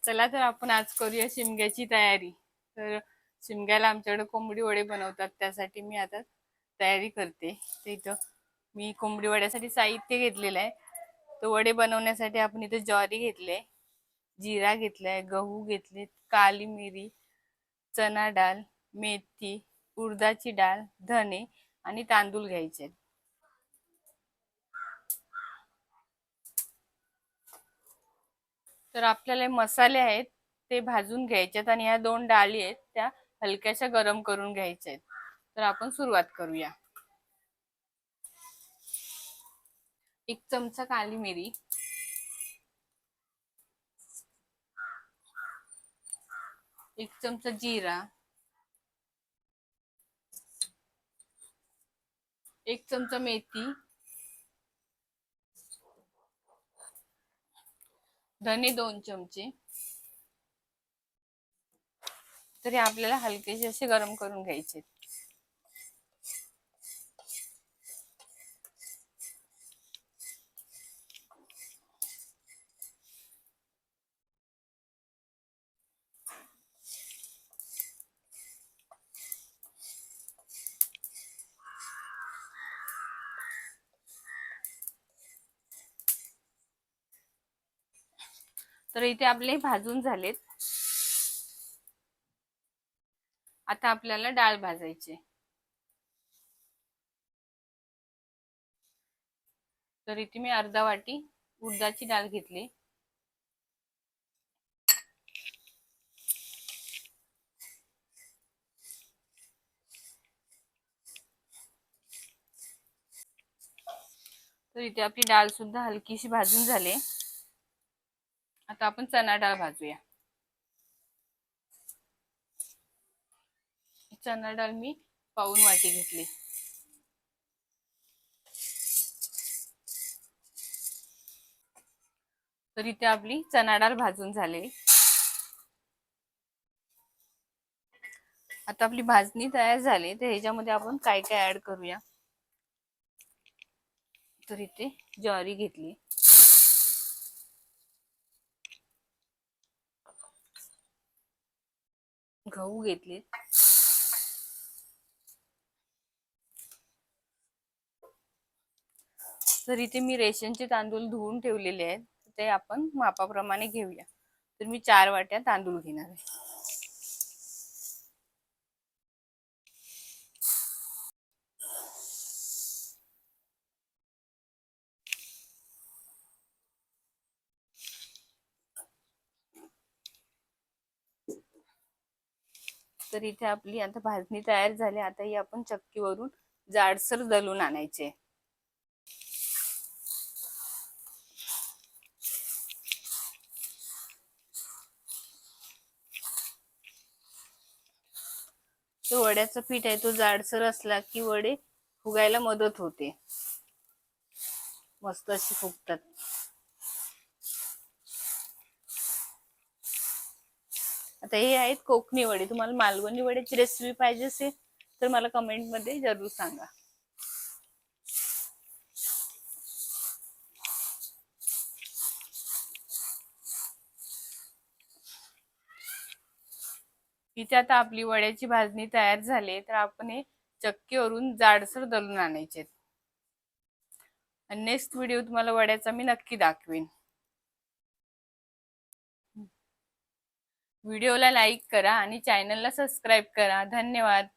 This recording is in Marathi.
चला तर आपण आज करूया शिमग्याची तयारी। तर शिमग्याला आमच्याकडे कोंबडी वडे बनवतात, त्यासाठी मी आता तयारी करते। तर इथं मी कोंबडी वड्यासाठी साहित्य घेतलेलं आहे। तर वडे बनवण्यासाठी आपण इथे ज्वारी घेतले, जिरा घेतलाय, गहू घेतले, काली मिरी, चना डाळ, मेथी, उडदाची डाळ, धने आणि तांदूळ घ्यायचे। तर आपल्याला मसाले आहेत ते भाजून घ्यायचेत आणि या दोन डाळी आहेत त्या हलक्याशा गरम करून घ्यायच्या आहेत। तर आपण सुरुवात करूया। एक चमचा काली मिरी, एक चमचा जिरा, एक चमचा मेथी, धने 2 चमचे। तर हे आपल्याला हलकेसे असे गरम करून घ्यायचे। तर इथे आपले भाजून झालेत। आता आपल्याला डाळ भाजायची। तर इथे मी अर्धा वाटी उडदाची डाळ घेतली। तर इथे आपली डाळ सुद्धा हलकीशी भाजून झाली। आता आपण चना डाळ भाजूया। चना डाळ मी पाऊण वाटी घेतली। तर इथे आपली चना डाळ भाजून झाली। आता आपली भाजणी तयार झाली। तर ह्याच्यामध्ये आपण काय काय ऍड करूया। तर इथे ज्वारी घेतली, गहू घेतले, तर इथे मी रेशनचे तांदूळ धुवून ठेवलेले आहेत, ते आपण मापाप्रमाणे घेऊया। तर मी 4 वाट्या तांदूळ घेणार आहे। तर इथे आपली आता भाजणी तयार झाली। आता ही आपण चक्कीवरून जाडसर दळून आणायचे। तो वड्याचं पीठ आहे तो जाडसर असला की वडे फुगायला मदत होते, मस्त अशी फुगतात। आता हे आहेत कोकणी वडे। तुम्हाला मालवणी वड्याची रेसिपी पाहिजे असेल तर मला कमेंट मध्ये जरूर सांगा। इथे आता आपली वड्याची भाजणी तयार झाली। तर आपण हे चक्कीवरून जाडसर दळून आणायचे। आणि नेक्स्ट व्हिडिओ तुम्हाला वड्याचा मी नक्की दाखवेन। व्हिडिओला लाईक करा आणि चॅनलला सबस्क्राईब करा। धन्यवाद।